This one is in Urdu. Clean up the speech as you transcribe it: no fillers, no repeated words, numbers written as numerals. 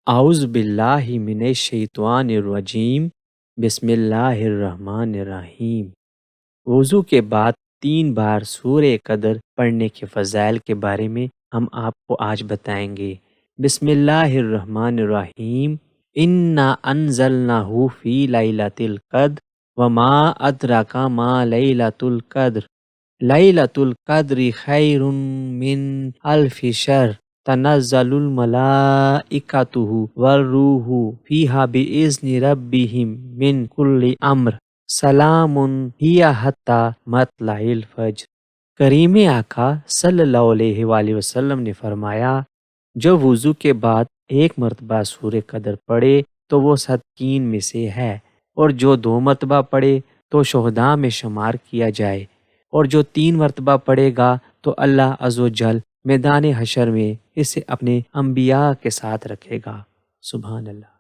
اعوذ باللہ من الشیطان الرجیم، بسم اللہ الرحمن الرحیم۔ وضو کے بعد 3 بار سورہ قدر پڑھنے کے فضائل کے بارے میں ہم آپ کو آج بتائیں گے۔ بسم اللہ الرحمن الرحیم۔ انا انزلناہ فی لیلۃ القدر وما ادراک ما لیلۃ القدر لیلۃ القدر خیر من الف شہر تنزل الملائکۃ والروح فیہا بإذن ربہم من کل امر سلام ہی حتی مطلع الفجر۔ کریم آقا صلی اللہ علیہ وآلہ وسلم نے فرمایا، جو وضو کے بعد 1 مرتبہ سورہ قدر پڑھے تو وہ صادقین میں سے ہے، اور جو 2 مرتبہ پڑھے تو شہداء میں شمار کیا جائے، اور جو 3 مرتبہ پڑھے گا تو اللہ عز و جل میدان حشر میں اسے اپنے انبیاء کے ساتھ رکھے گا۔ سبحان اللہ۔